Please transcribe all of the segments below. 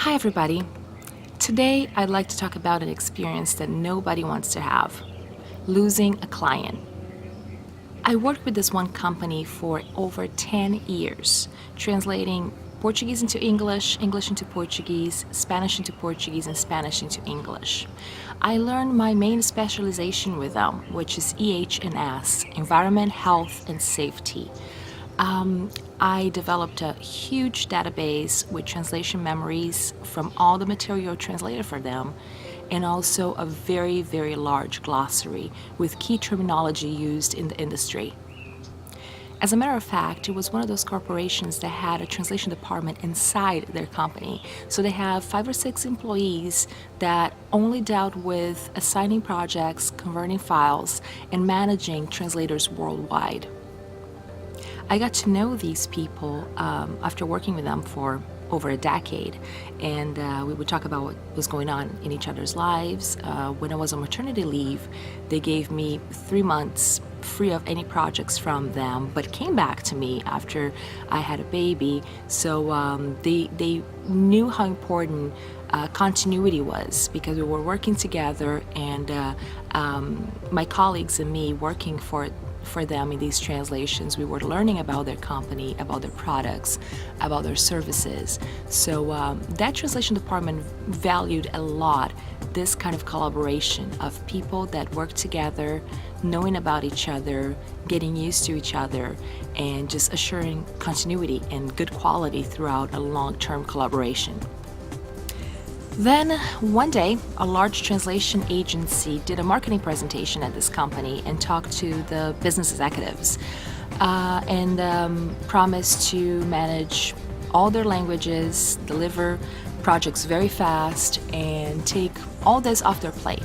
Hi everybody. Today I'd like to talk about an experience that nobody wants to have: losing a client. I worked with this one company for over 10 years, translating Portuguese into English, English into Portuguese, Spanish into Portuguese, and Spanish into English. I learned my main specialization with them, which is EH&S, Environment, Health, and Safety. I developed a huge database with translation memories from all the material translated for them, and also a very, very large glossary with key terminology used in the industry. As a matter of fact, it was one of those corporations that had a translation department inside their company. So they have 5 or 6 employees that only dealt with assigning projects, converting files, and managing translators worldwide. I got to know these people after working with them for over a decade, and we would talk about what was going on in each other's lives. When I was on maternity leave, they gave me 3 months free of any projects from them, but came back to me after I had a baby. So they knew how important continuity was, because we were working together, and my colleagues and me working for them in these translations, we were learning about their company, about their products, about their services. So that translation department valued a lot this kind of collaboration of people that work together, knowing about each other, getting used to each other, and just assuring continuity and good quality throughout a long-term collaboration. Then one day, a large translation agency did a marketing presentation at this company and talked to the business executives and promised to manage all their languages, deliver projects very fast, and take all this off their plate.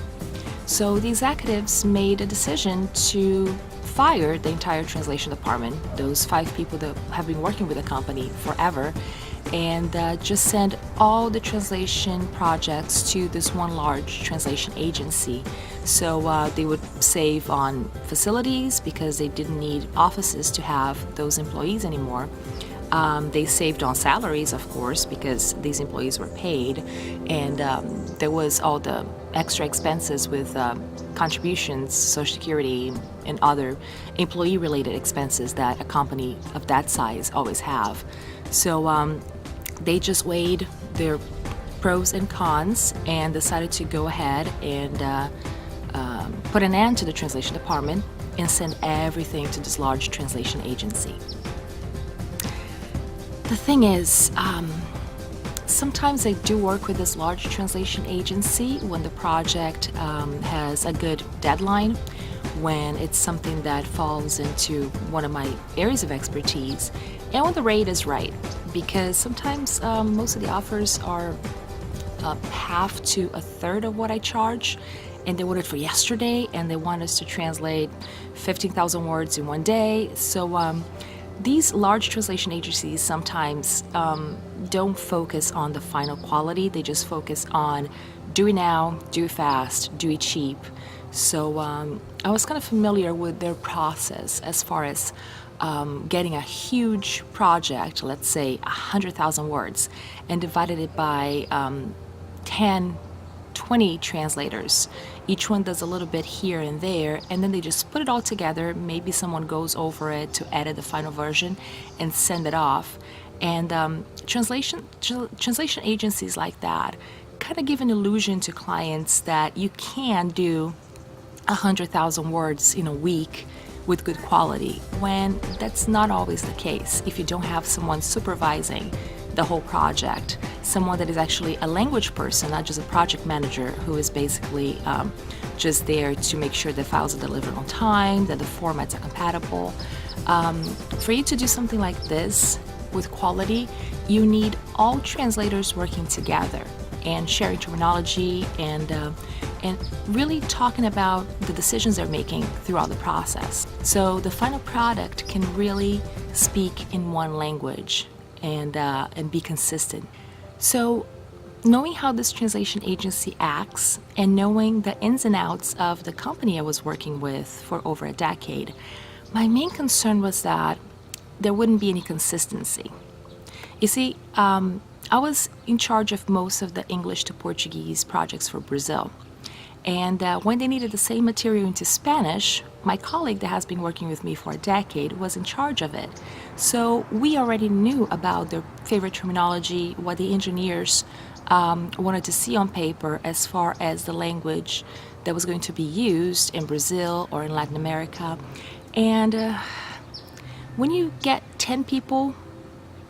So the executives made a decision to fire the entire translation department, those 5 people that have been working with the company forever, and just send all the translation projects to this one large translation agency. So they would save on facilities because they didn't need offices to have those employees anymore. They saved on salaries, of course, because these employees were paid, and there was all the extra expenses with contributions, Social Security, and other employee-related expenses that a company of that size always have. So they just weighed their pros and cons and decided to go ahead and put an end to the translation department and send everything to this large translation agency. The thing is, sometimes I do work with this large translation agency when the project has a good deadline, when it's something that falls into one of my areas of expertise, and when the rate is right, because sometimes most of the offers are half to a third of what I charge, and they ordered for yesterday, and they want us to translate 15,000 words in one day. So these large translation agencies sometimes don't focus on the final quality. They just focus on do it now, do it fast, do it cheap. So I was kind of familiar with their process as far as getting a huge project, let's say 100,000 words, and divided it by 10, 20 translators. Each one does a little bit here and there, and then they just put it all together. Maybe someone goes over it to edit the final version and send it off. And translation agencies like that kind of give an illusion to clients that you can do 100,000 words in a week with good quality, when that's not always the case if you don't have someone supervising the whole project, someone that is actually a language person, not just a project manager who is basically just there to make sure the files are delivered on time, that the formats are compatible. For you to do something like this with quality, you need all translators working together and sharing terminology and really talking about the decisions they're making throughout the process. So the final product can really speak in one language and be consistent. So knowing how this translation agency acts and knowing the ins and outs of the company I was working with for over a decade, my main concern was that there wouldn't be any consistency. You see, I was in charge of most of the English to Portuguese projects for Brazil. And when they needed the same material into Spanish, my colleague that has been working with me for a decade was in charge of it. So we already knew about their favorite terminology, what the engineers wanted to see on paper as far as the language that was going to be used in Brazil or in Latin America. And when you get 10 people,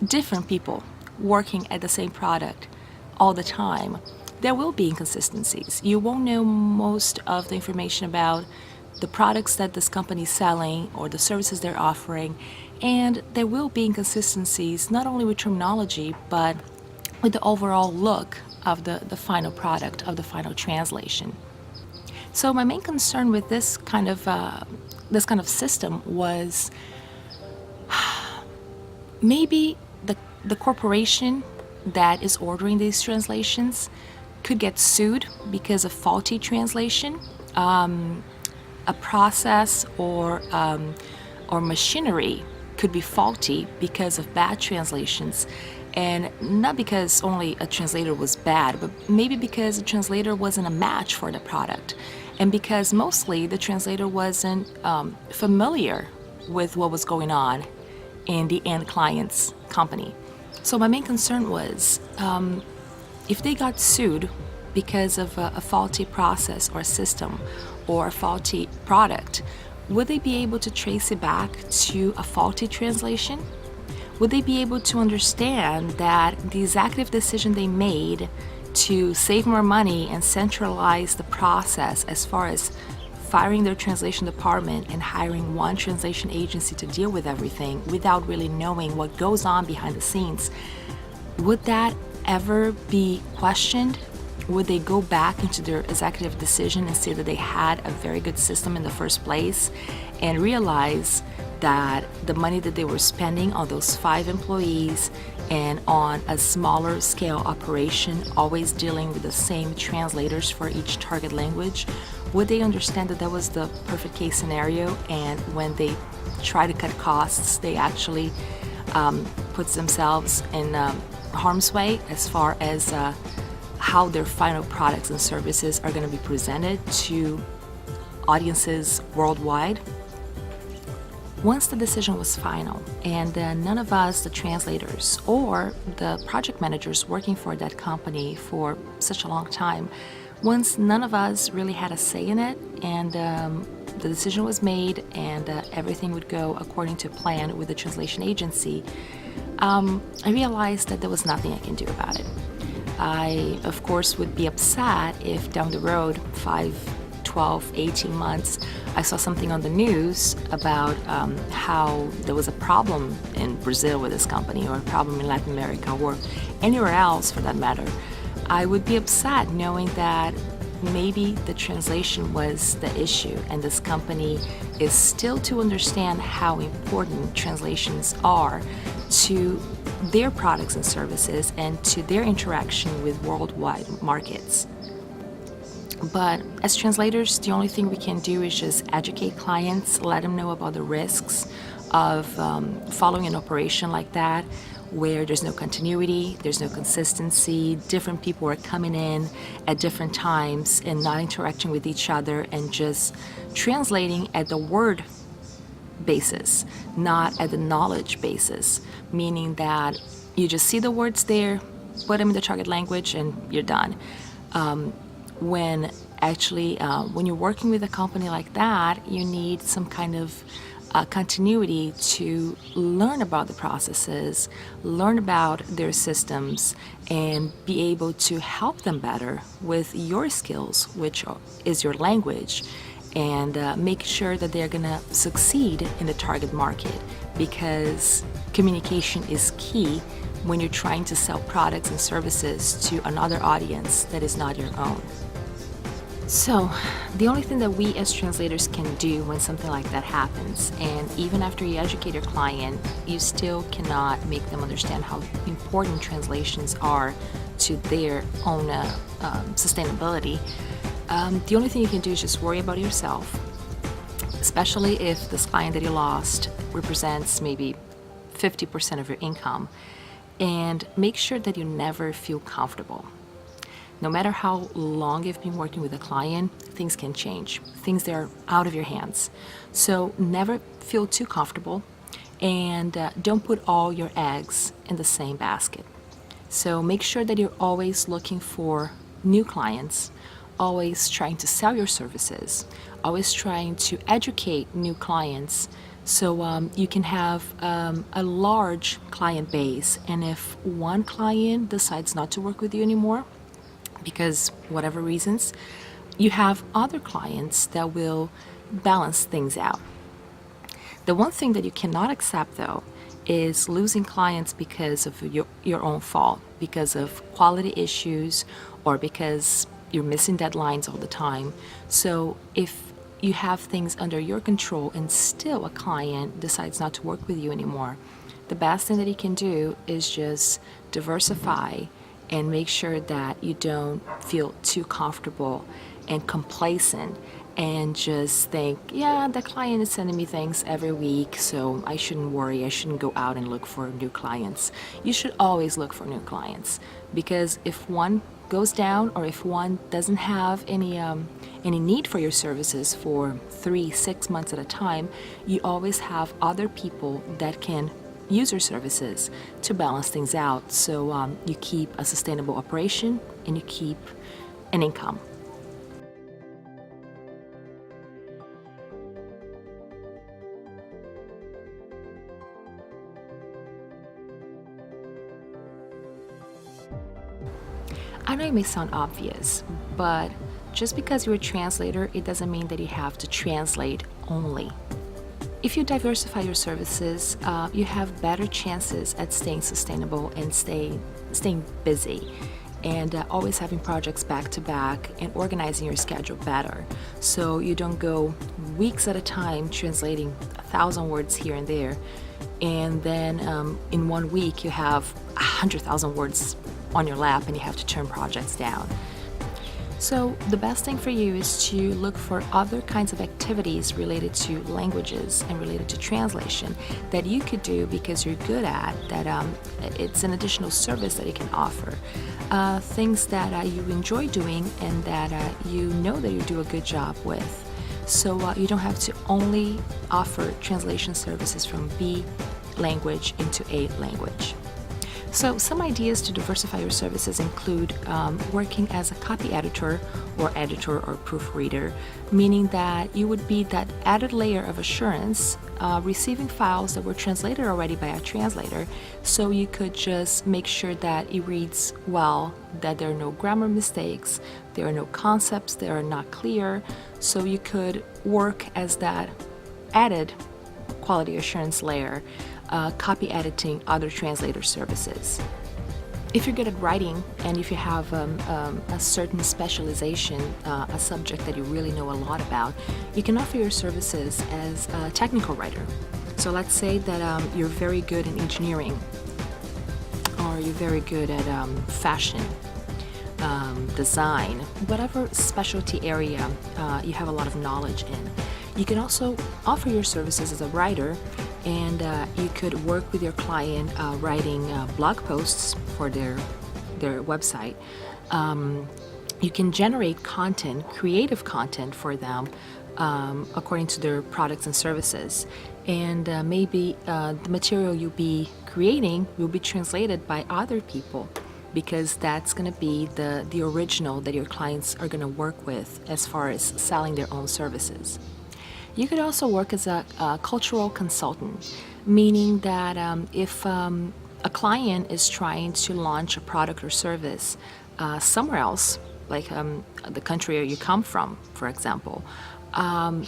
different people, working at the same product all the time, there will be inconsistencies. You won't know most of the information about the products that this company is selling or the services they're offering, and there will be inconsistencies not only with terminology but with the overall look of the final product, of the final translation. So my main concern with this kind of system was maybe the corporation that is ordering these translations could get sued because of faulty translation. A process or machinery could be faulty because of bad translations, and not because only a translator was bad, but maybe because the translator wasn't a match for the product, and because mostly the translator wasn't familiar with what was going on in the end client's company. So my main concern was if they got sued because of a faulty process or system or a faulty product, would they be able to trace it back to a faulty translation? Would they be able to understand that the executive decision they made to save more money and centralize the process as far as firing their translation department and hiring one translation agency to deal with everything without really knowing what goes on behind the scenes, would that ever be questioned? Would they go back into their executive decision and say that they had a very good system in the first place and realize that the money that they were spending on those 5 employees and on a smaller scale operation, always dealing with the same translators for each target language, would they understand that that was the perfect case scenario, and when they try to cut costs, they actually puts themselves in harm's way as far as how their final products and services are going to be presented to audiences worldwide? Once the decision was final, and none of us, the translators or the project managers working for that company for such a long time, once none of us really had a say in it, and the decision was made, and everything would go according to plan with the translation agency, I realized that there was nothing I can do about it. I, of course, would be upset if down the road, 5, 12, 18 months, I saw something on the news about how there was a problem in Brazil with this company, or a problem in Latin America, or anywhere else for that matter. I would be upset knowing that maybe the translation was the issue, and this company is still to understand how important translations are to their products and services and to their interaction with worldwide markets. But as translators, the only thing we can do is just educate clients, let them know about the risks of following an operation like that, where there's no continuity, there's no consistency, different people are coming in at different times and not interacting with each other and just translating at the word basis, not at the knowledge basis, meaning that you just see the words there, put them in the target language, and you're done. When you're working with a company like that, you need some kind of continuity to learn about the processes, learn about their systems, and be able to help them better with your skills, which is your language, and make sure that they're going to succeed in the target market, because communication is key when you're trying to sell products and services to another audience that is not your own. So, the only thing that we as translators can do when something like that happens, and even after you educate your client, you still cannot make them understand how important translations are to their own sustainability. The only thing you can do is just worry about yourself, especially if this client that you lost represents maybe 50% of your income. and make sure that you never feel comfortable. No matter how long you've been working with a client, things can change. Things that are out of your hands. So never feel too comfortable, and don't put all your eggs in the same basket. So make sure that you're always looking for new clients, always trying to sell your services, always trying to educate new clients, so you can have a large client base. And if one client decides not to work with you anymore, because whatever reasons, you have other clients that will balance things out. The one thing that you cannot accept, though, is losing clients because of your own fault, because of quality issues, or because you're missing deadlines all the time. So if you have things under your control and still a client decides not to work with you anymore, the best thing that you can do is just diversify and make sure that you don't feel too comfortable and complacent and just think, yeah, the client is sending me things every week, so I shouldn't worry, I shouldn't go out and look for new clients. You should always look for new clients, because if one goes down, or if one doesn't have any need for your services for 3-6 months at a time, you always have other people that can use your services to balance things out, so you keep a sustainable operation and you keep an income. I know it may sound obvious, but just because you're a translator, it doesn't mean that you have to translate only. If you diversify your services, you have better chances at staying sustainable and staying busy, and always having projects back to back and organizing your schedule better, so you don't go weeks at a time translating 1,000 words here and there, and then in 1 week you have 100,000 words on your lap and you have to turn projects down. So the best thing for you is to look for other kinds of activities related to languages and related to translation that you could do because you're good at, that it's an additional service that you can offer. Things that you enjoy doing and that you know that you do a good job with. So you don't have to only offer translation services from B language into A language. So some ideas to diversify your services include working as a copy editor or proofreader, meaning that you would be that added layer of assurance, receiving files that were translated already by a translator, so you could just make sure that it reads well, that there are no grammar mistakes, there are no concepts that are not clear, so you could work as that added quality assurance layer, copy editing other translator services. If you're good at writing, and if you have a certain specialization, a subject that you really know a lot about, you can offer your services as a technical writer. So let's say that you're very good in engineering, or you're very good at fashion, design, whatever specialty area you have a lot of knowledge in. You can also offer your services as a writer, and you could work with your client writing blog posts for their website. You can generate content, creative content for them according to their products and services. And maybe the material you'll be creating will be translated by other people, because that's going to be the original that your clients are going to work with as far as selling their own services. You could also work as a cultural consultant, meaning that if a client is trying to launch a product or service somewhere else, like the country you come from, for example,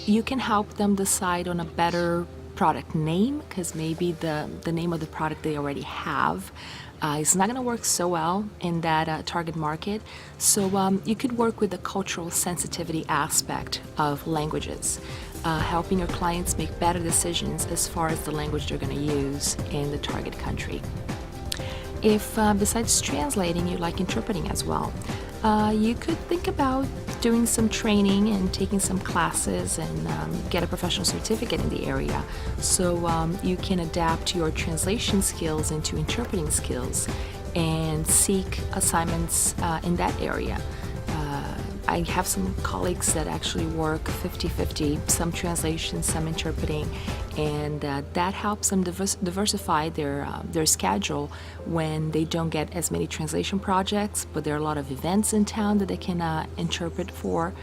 you can help them decide on a better product name, because maybe the name of the product they already have is not going to work so well in that target market. So you could work with the cultural sensitivity aspect of languages, helping your clients make better decisions as far as the language they're going to use in the target country. If besides translating you like interpreting as well, you could think about doing some training and taking some classes and get a professional certificate in the area, so you can adapt your translation skills into interpreting skills and seek assignments in that area. I have some colleagues that actually work 50-50, some translation, some interpreting, and that helps them diversify their schedule when they don't get as many translation projects, but there are a lot of events in town that they can interpret for,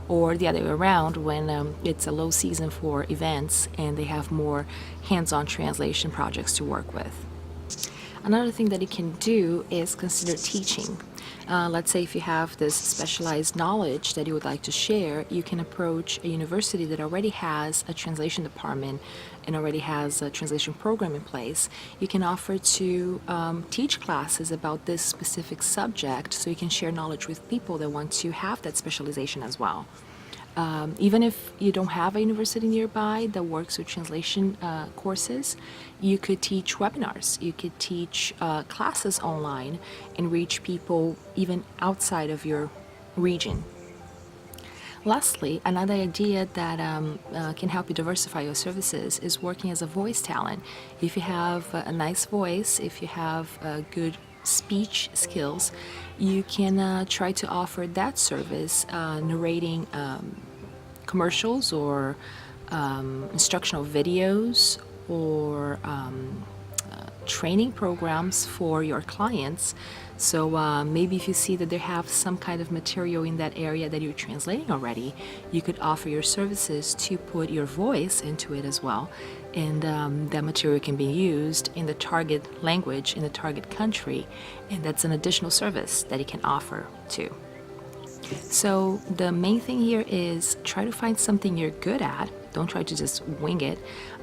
or the other way around when it's a low season for events and they have more hands-on translation projects to work with. Another thing that you can do is consider teaching. Let's say if you have this specialized knowledge that you would like to share, you can approach a university that already has a translation department and already has a translation program in place. You can offer to teach classes about this specific subject so you can share knowledge with people that want to have that specialization as well. Even if you don't have a university nearby that works with translation courses, you could teach webinars, you could teach classes online and reach people even outside of your region. Lastly, another idea that can help you diversify your services is working as a voice talent. If you have a nice voice, if you have good speech skills, you can try to offer that service, narrating commercials or instructional videos or training programs for your clients. So maybe if you see that they have some kind of material in that area that you're translating already, you could offer your services to put your voice into it as well, and that material can be used in the target language in the target country, and that's an additional service that you can offer too. So the main thing here is try to find something you're good at. Don't try to just wing it,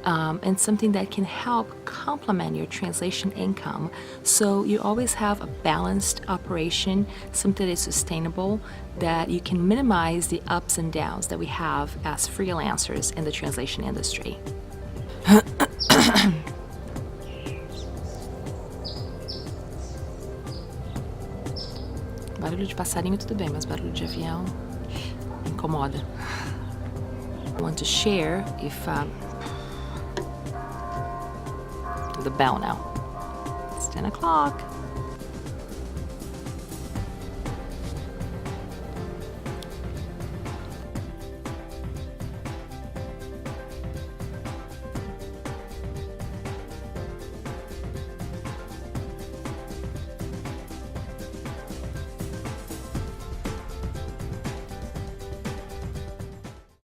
and something that can help complement your translation income, so you always have a balanced operation, something that is sustainable, that you can minimize the ups and downs that we have as freelancers in the translation industry. Barulho de passarinho tudo bem, mas barulho de avião incomoda. I want to share if the bell now. It's 10 o'clock.